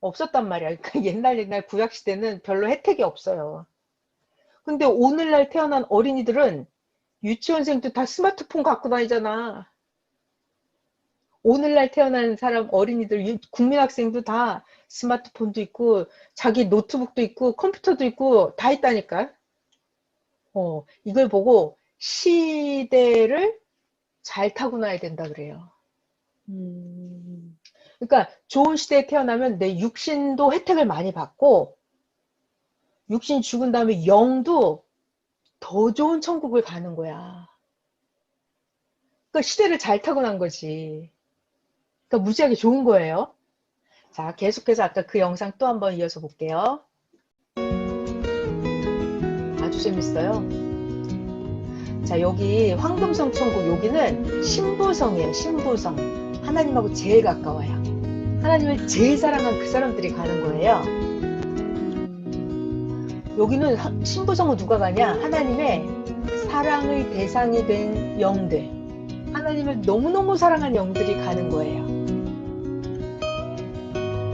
A: 없었단 말이야. 그러니까 옛날 구약시대는 별로 혜택이 없어요. 근데 오늘날 태어난 어린이들은 유치원생도 다 스마트폰 갖고 다니잖아. 오늘날 태어난 사람, 어린이들, 국민학생도 다 스마트폰도 있고, 자기 노트북도 있고, 컴퓨터도 있고, 다 있다니까. 이걸 보고 시대를 잘 타고나야 된다 그래요. 그러니까 좋은 시대에 태어나면 내 육신도 혜택을 많이 받고, 육신 죽은 다음에 영도 더 좋은 천국을 가는 거야. 그러니까 시대를 잘 타고난 거지. 그러니까 무지하게 좋은 거예요. 자, 계속해서 아까 그 영상 또 한번 이어서 볼게요. 아주 재밌어요. 자, 여기 황금성 천국, 여기는 신부성이에요. 신부성. 하나님하고 제일 가까워요. 하나님을 제일 사랑한 그 사람들이 가는 거예요. 여기는 신부성은 누가 가냐? 하나님의 사랑의 대상이 된 영들. 하나님을 너무너무 사랑한 영들이 가는 거예요.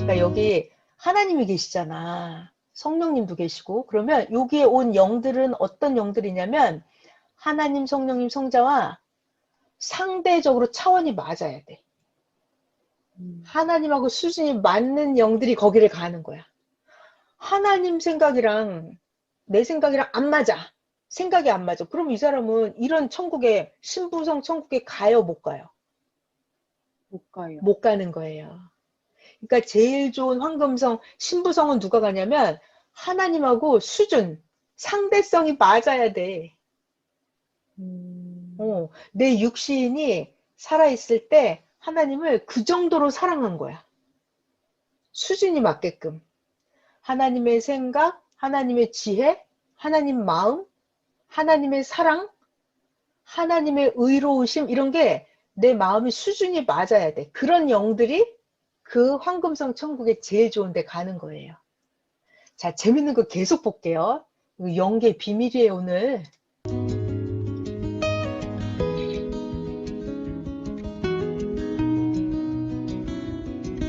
A: 그러니까 여기 하나님이 계시잖아. 성령님도 계시고. 그러면 여기에 온 영들은 어떤 영들이냐면 하나님, 성령님, 성자와 상대적으로 차원이 맞아야 돼. 하나님하고 수준이 맞는 영들이 거기를 가는 거야. 하나님 생각이랑 내 생각이랑 안 맞아. 생각이 안 맞아. 그럼 이 사람은 이런 천국에, 신부성 천국에 가요, 못 가요?
B: 못 가요.
A: 못 가는 거예요. 그러니까 제일 좋은 황금성, 신부성은 누가 가냐면 하나님하고 수준, 상대성이 맞아야 돼. 내 육신이 살아있을 때 하나님을 그 정도로 사랑한 거야. 수준이 맞게끔. 하나님의 생각, 하나님의 지혜, 하나님 마음, 하나님의 사랑, 하나님의 의로우심, 이런 게 내 마음의 수준이 맞아야 돼. 그런 영들이 그 황금성 천국에 제일 좋은 데 가는 거예요. 자, 재밌는 거 계속 볼게요. 영계 비밀이에요, 오늘.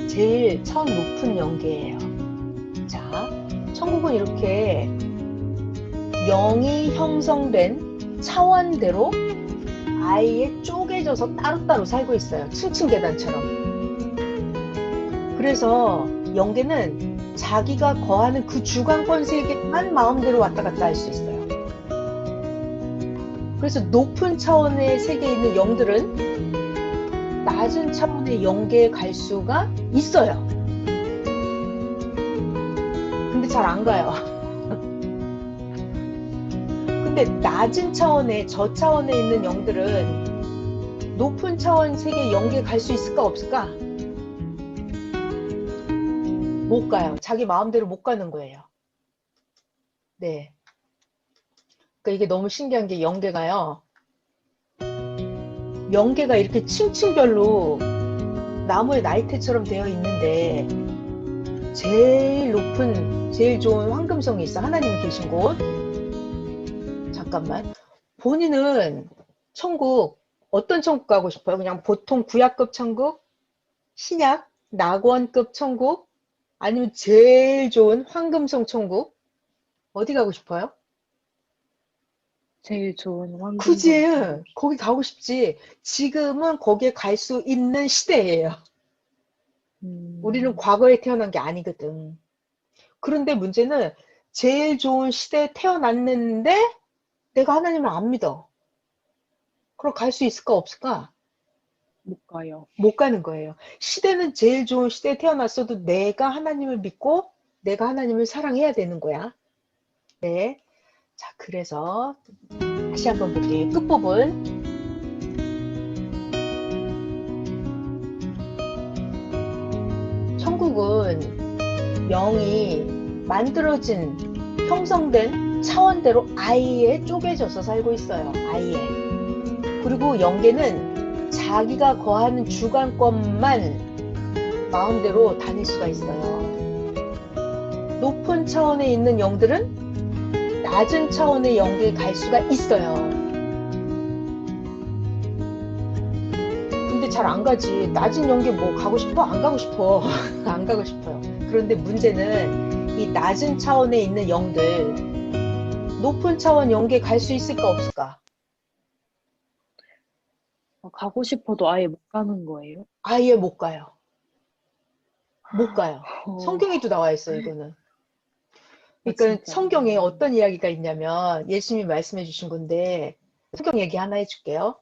A: 제일 처음 높은 영계예요. 자, 천국은 이렇게 영이 형성된 차원대로 아예 쪼개져서 따로따로 살고 있어요. 층층 계단처럼. 그래서 영계는 자기가 거하는 그 주관권 세계만 마음대로 왔다 갔다 할 수 있어요. 그래서 높은 차원의 세계에 있는 영들은 낮은 차원의 영계에 갈 수가 있어요. 근데 잘 안 가요. 근데 낮은 차원에, 저 차원에 있는 영들은 높은 차원 세계 영계에 갈 수 있을까 없을까? 못 가요. 자기 마음대로 못 가는 거예요. 네. 그러니까 이게 너무 신기한 게 영계가요. 영계가 이렇게 층층별로 나무의 나이테처럼 되어 있는데 제일 높은, 제일 좋은 황금성이 있어. 하나님이 계신 곳. 잠깐만. 본인은 천국, 어떤 천국 가고 싶어요? 그냥 보통 구약급 천국? 신약? 낙원급 천국? 아니면 제일 좋은 황금성 천국? 어디 가고 싶어요?
B: 제일 좋은 황금성
A: 굳이
B: 천국.
A: 거기 가고 싶지. 지금은 거기에 갈 수 있는 시대예요. 우리는 과거에 태어난 게 아니거든. 그런데 문제는 제일 좋은 시대에 태어났는데 내가 하나님을 안 믿어. 그럼 갈 수 있을까 없을까?
B: 못 가요.
A: 못 가는 거예요. 시대는 제일 좋은 시대에 태어났어도 내가 하나님을 믿고 내가 하나님을 사랑해야 되는 거야. 네. 자, 그래서 다시 한번 볼게요. 끝부분. 천국은 영이 만들어진, 형성된 차원대로 아예 쪼개져서 살고 있어요. 아예. 그리고 영계는 자기가 거하는 주관권만 마음대로 다닐 수가 있어요. 높은 차원에 있는 영들은 낮은 차원의 영계에 갈 수가 있어요. 근데 잘 안 가지. 낮은 영계 뭐 가고 싶어? 안 가고 싶어. 안 가고 싶어요. 그런데 문제는 이 낮은 차원에 있는 영들, 높은 차원 영계에 갈 수 있을까 없을까?
B: 가고 싶어도 아예 못 가는 거예요?
A: 아예 못 가요. 못 가요.
B: 어,
A: 성경에도 나와 있어요, 이거는. 그러니까
B: 진짜요?
A: 성경에 어떤 이야기가 있냐면 예수님이 말씀해 주신 건데, 성경 얘기 하나 해줄게요.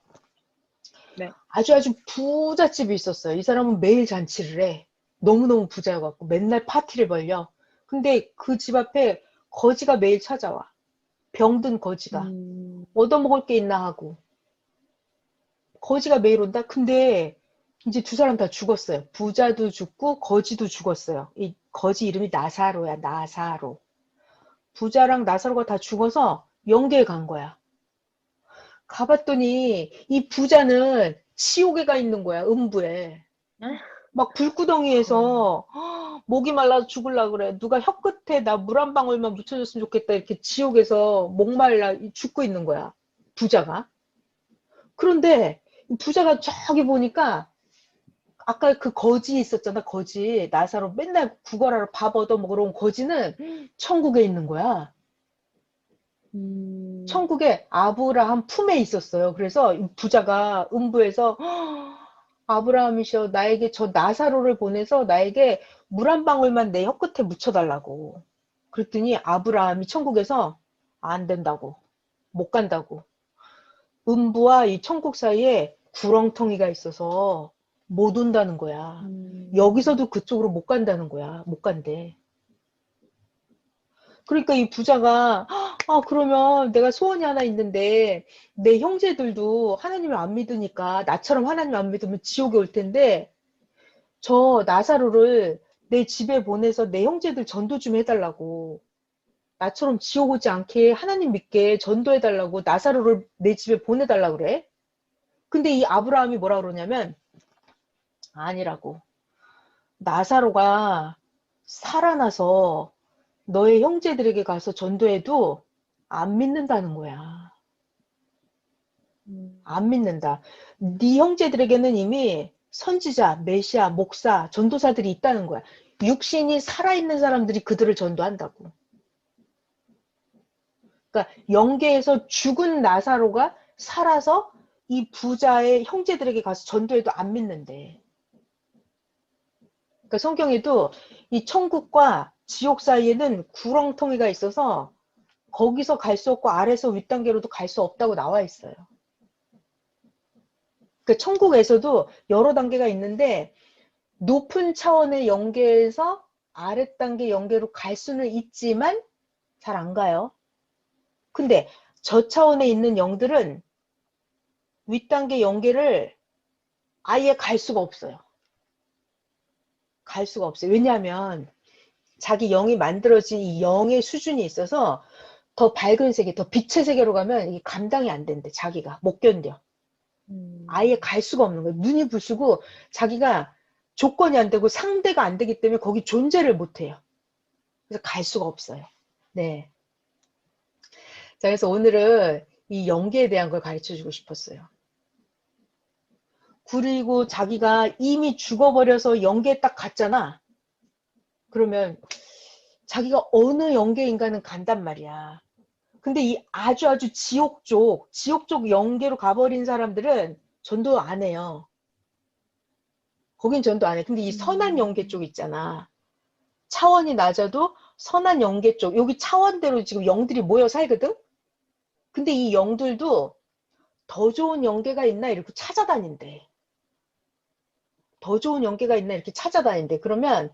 B: 네.
A: 아주 부잣집이 있었어요. 이 사람은 매일 잔치를 해. 너무너무 부자여갖고 맨날 파티를 벌려. 근데 그 집 앞에 거지가 매일 찾아와. 병든 거지가. 얻어먹을 게 있나 하고. 거지가 매일 온다? 근데 이제 두 사람 다 죽었어요. 부자도 죽고 거지도 죽었어요. 이 거지 이름이 나사로야, 나사로. 부자랑 나사로가 다 죽어서 영계에 간 거야. 가봤더니 이 부자는 지옥에 가 있는 거야, 음부에. 막 불구덩이에서 목이 말라서 죽을라 그래. 누가 혀끝에 나 물 한 방울만 묻혀줬으면 좋겠다. 이렇게 지옥에서 목말라 죽고 있는 거야, 부자가. 그런데 부자가 저기 보니까 아까 그 거지 있었잖아, 거지. 나사로 맨날 구걸하러 밥 얻어먹으러 온 거지는 천국에 있는 거야. 천국에 아브라함 품에 있었어요. 그래서 이 부자가 음부에서 아브라함이셔, 나에게 저 나사로를 보내서 나에게 물 한 방울만 내 혀끝에 묻혀달라고. 그랬더니 아브라함이 천국에서 안 된다고, 못 간다고. 음부와 이 천국 사이에 구렁텅이가 있어서 못 온다는 거야. 여기서도 그쪽으로 못 간다는 거야. 못 간대. 그러니까 이 부자가 그러면 내가 소원이 하나 있는데 내 형제들도 하나님을 안 믿으니까 나처럼 하나님 안 믿으면 지옥에 올 텐데 저 나사로를 내 집에 보내서 내 형제들 전도 좀 해달라고. 나처럼 지옥 오지 않게 하나님 믿게 전도해달라고 나사로를 내 집에 보내달라고 그래. 근데 이 아브라함이 뭐라 그러냐면 아니라고. 나사로가 살아나서 너의 형제들에게 가서 전도해도 안 믿는다는 거야. 안 믿는다. 네 형제들에게는 이미 선지자, 메시아, 목사, 전도사들이 있다는 거야. 육신이 살아있는 사람들이 그들을 전도한다고. 그러니까 영계에서 죽은 나사로가 살아서 이 부자의 형제들에게 가서 전도해도 안 믿는데. 그러니까 성경에도 이 천국과 지옥 사이에는 구렁텅이가 있어서 거기서 갈 수 없고 아래서 윗단계로도 갈 수 없다고 나와 있어요. 그러니까 천국에서도 여러 단계가 있는데 높은 차원의 영계에서 아랫단계 영계로 갈 수는 있지만 잘 안 가요. 근데 저 차원에 있는 영들은 윗단계 영계를 아예 갈 수가 없어요. 갈 수가 없어요. 왜냐하면 자기 영이 만들어진 이 영의 수준이 있어서 더 밝은 세계, 더 빛의 세계로 가면 이게 감당이 안 된대. 자기가 못 견뎌. 아예 갈 수가 없는 거예요. 눈이 부시고 자기가 조건이 안 되고 상대가 안 되기 때문에 거기 존재를 못 해요. 그래서 갈 수가 없어요. 네. 자, 그래서 오늘은 이 연계에 대한 걸 가르쳐 주고 싶었어요. 그리고 자기가 이미 죽어버려서 연계에 딱 갔잖아. 그러면 자기가 어느 연계인가는 간단 말이야. 근데 이 아주 지옥 쪽 연계로 가버린 사람들은 전도 안 해요. 거긴 전도 안 해. 근데 이 선한 연계 쪽 있잖아. 차원이 낮아도 선한 연계 쪽, 여기 차원대로 지금 영들이 모여 살거든? 근데 이 영들도 더 좋은 연계가 있나 이렇게 찾아다닌대. 더 좋은 연계가 있나 이렇게 찾아다닌대. 그러면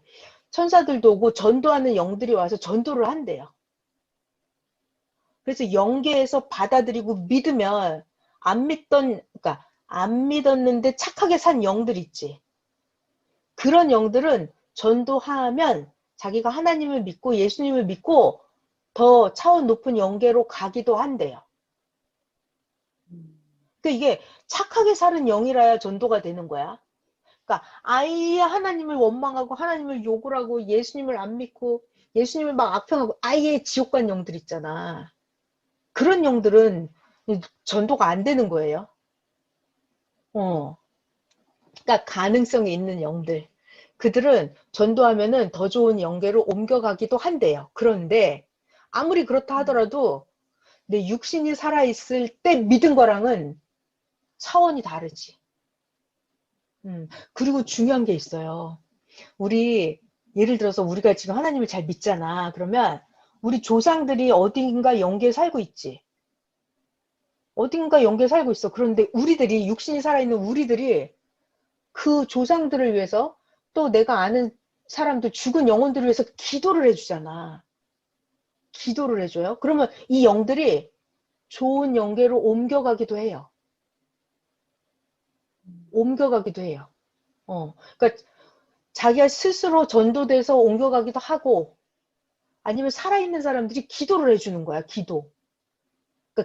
A: 천사들도 오고 전도하는 영들이 와서 전도를 한대요. 그래서 연계에서 받아들이고 믿으면 그러니까 안 믿었는데 착하게 산 영들 있지. 그런 영들은 전도하면 자기가 하나님을 믿고 예수님을 믿고 더 차원 높은 연계로 가기도 한대요. 그러니까 이게 착하게 사는 영이라야 전도가 되는 거야. 그러니까 아예 하나님을 원망하고 하나님을 욕을 하고 예수님을 안 믿고 예수님을 막 악평하고 아예 지옥 간 영들 있잖아. 그런 영들은 전도가 안 되는 거예요. 그러니까 가능성이 있는 영들. 그들은 전도하면은 더 좋은 영계로 옮겨가기도 한대요. 그런데 아무리 그렇다 하더라도 내 육신이 살아있을 때 믿은 거랑은 차원이 다르지. 그리고 중요한 게 있어요. 예를 들어서 우리가 지금 하나님을 잘 믿잖아. 그러면 우리 조상들이 어딘가 영계에 살고 있지. 어딘가 영계에 살고 있어. 그런데 육신이 살아있는 우리들이 그 조상들을 위해서 또 내가 아는 사람들, 죽은 영혼들을 위해서 기도를 해주잖아. 기도를 해줘요. 그러면 이 영들이 좋은 영계로 옮겨가기도 해요. 옮겨가기도 해요. 그러니까 자기가 스스로 전도돼서 옮겨가기도 하고 아니면 살아있는 사람들이 기도를 해주는 거야. 그러니까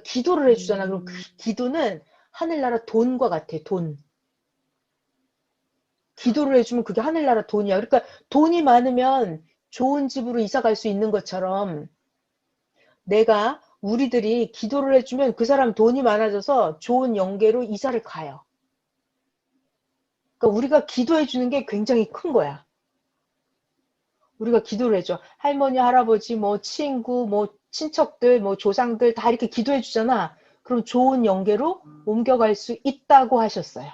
A: 기도를 해주잖아. 그럼 그 기도는 하늘나라 돈과 같아. 돈. 기도를 해주면 그게 하늘나라 돈이야. 그러니까 돈이 많으면 좋은 집으로 이사 갈 수 있는 것처럼 우리들이 기도를 해주면 그 사람 돈이 많아져서 좋은 영계로 이사를 가요. 그러니까 우리가 기도해 주는 게 굉장히 큰 거야. 우리가 기도를 해줘. 할머니, 할아버지, 뭐 친구, 뭐 친척들, 뭐 조상들 다 이렇게 기도해 주잖아. 그럼 좋은 영계로 옮겨갈 수 있다고 하셨어요.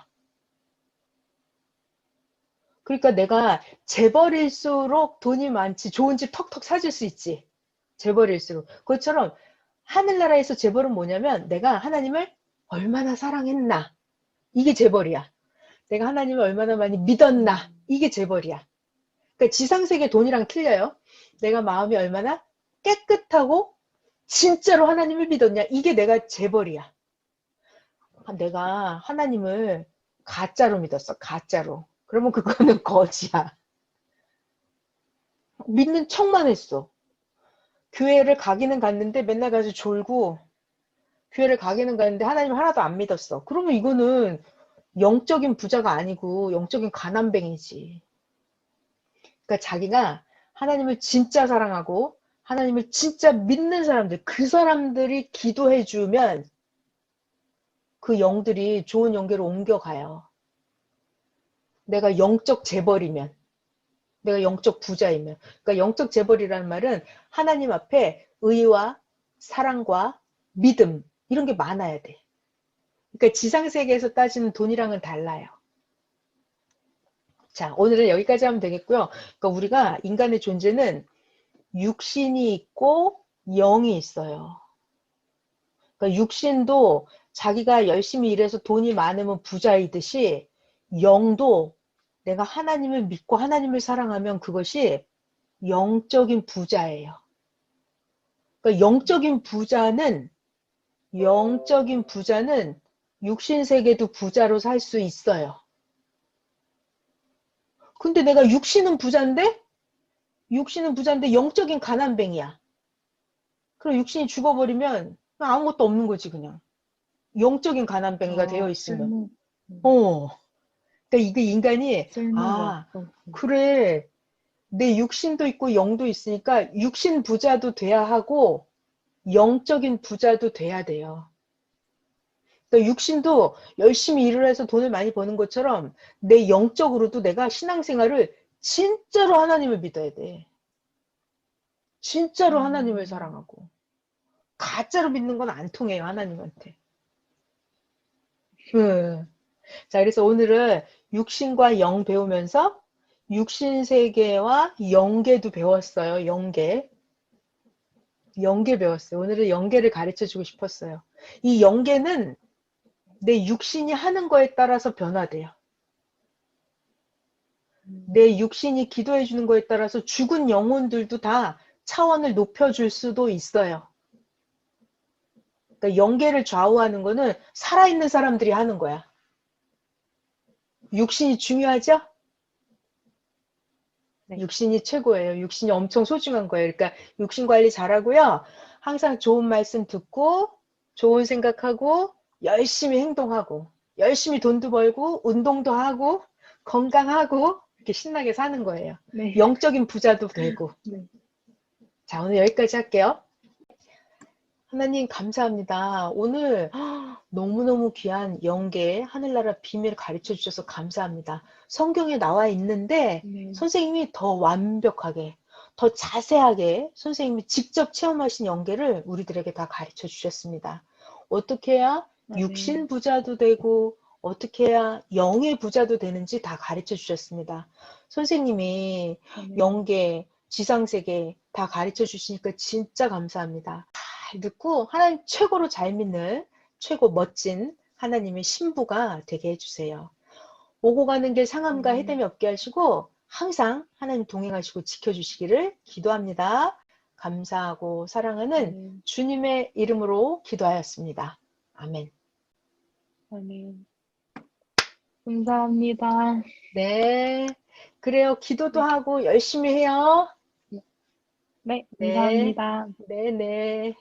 A: 그러니까 내가 재벌일수록 돈이 많지 좋은 집 턱턱 사줄 수 있지. 재벌일수록. 그것처럼 하늘나라에서 재벌은 뭐냐면 내가 하나님을 얼마나 사랑했나. 이게 재벌이야. 내가 하나님을 얼마나 많이 믿었나. 이게 재벌이야. 그러니까 지상세계 돈이랑 틀려요. 내가 마음이 얼마나 깨끗하고 진짜로 하나님을 믿었냐. 이게 내가 재벌이야. 내가 하나님을 가짜로 믿었어. 가짜로. 그러면 그거는 거지야. 믿는 척만 했어. 교회를 가기는 갔는데 맨날 가서 졸고 교회를 가기는 갔는데 하나님 하나도 안 믿었어. 그러면 이거는 영적인 부자가 아니고 영적인 가난뱅이지. 그러니까 자기가 하나님을 진짜 사랑하고 하나님을 진짜 믿는 사람들, 그 사람들이 기도해주면 그 영들이 좋은 영계로 옮겨가요. 내가 영적 재벌이면, 내가 영적 부자이면. 그러니까 영적 재벌이라는 말은 하나님 앞에 의와 사랑과 믿음 이런 게 많아야 돼. 그러니까 지상세계에서 따지는 돈이랑은 달라요. 자, 오늘은 여기까지 하면 되겠고요. 그러니까 우리가 인간의 존재는 육신이 있고 영이 있어요. 그러니까 육신도 자기가 열심히 일해서 돈이 많으면 부자이듯이 영도 내가 하나님을 믿고 하나님을 사랑하면 그것이 영적인 부자예요. 그러니까 영적인 부자는 영적인 부자는 육신세계도 부자로 살 수 있어요. 근데 내가 육신은 부자인데 영적인 가난뱅이야. 그럼 육신이 죽어버리면 아무것도 없는 거지 그냥. 영적인 가난뱅이가 되어 있으면.
B: 쓸모,
A: 그러니까 이게 인간이
B: 쓸모가 없어.
A: 그래. 내 육신도 있고 영도 있으니까 육신 부자도 돼야 하고 영적인 부자도 돼야 돼요. 그러니까 육신도 열심히 일을 해서 돈을 많이 버는 것처럼 내 영적으로도 내가 신앙생활을 진짜로 하나님을 믿어야 돼. 진짜로 하나님을 사랑하고. 가짜로 믿는 건 안 통해요, 하나님한테. 자, 그래서 오늘은 육신과 영 배우면서 육신 세계와 영계도 배웠어요. 영계 배웠어요. 오늘은 영계를 가르쳐 주고 싶었어요. 이 영계는 내 육신이 하는 거에 따라서 변화돼요. 내 육신이 기도해 주는 거에 따라서 죽은 영혼들도 다 차원을 높여줄 수도 있어요. 그러니까 영계를 좌우하는 거는 살아있는 사람들이 하는 거야. 육신이 중요하죠?
B: 네.
A: 육신이 최고예요. 육신이 엄청 소중한 거예요. 그러니까 육신 관리 잘하고요. 항상 좋은 말씀 듣고 좋은 생각하고 열심히 행동하고 열심히 돈도 벌고 운동도 하고 건강하고 이렇게 신나게 사는 거예요.
B: 네.
A: 영적인 부자도 되고.
B: 네.
A: 자, 오늘 여기까지 할게요. 하나님 감사합니다. 오늘 너무너무 귀한 영계 하늘나라 비밀 가르쳐 주셔서 감사합니다. 성경에 나와 있는데
B: 네.
A: 선생님이 더 완벽하게 더 자세하게 선생님이 직접 체험하신 영계를 우리들에게 다 가르쳐 주셨습니다. 어떻게 해야 육신 부자도 되고 어떻게 해야 영의 부자도 되는지 다 가르쳐 주셨습니다. 선생님이 영계, 지상세계 다 가르쳐 주시니까 진짜 감사합니다. 잘 듣고 하나님 최고로 잘 믿는 최고 멋진 하나님의 신부가 되게 해주세요. 오고 가는 길 상함과 해됨이 없게 하시고 항상 하나님 동행하시고 지켜주시기를 기도합니다. 감사하고 사랑하는 주님의 이름으로 기도하였습니다. 아멘.
B: 아멘. 감사합니다.
A: 네. 그래요. 기도도 하고 열심히 해요.
B: 네,
A: 네.
B: 감사합니다.
A: 네, 네.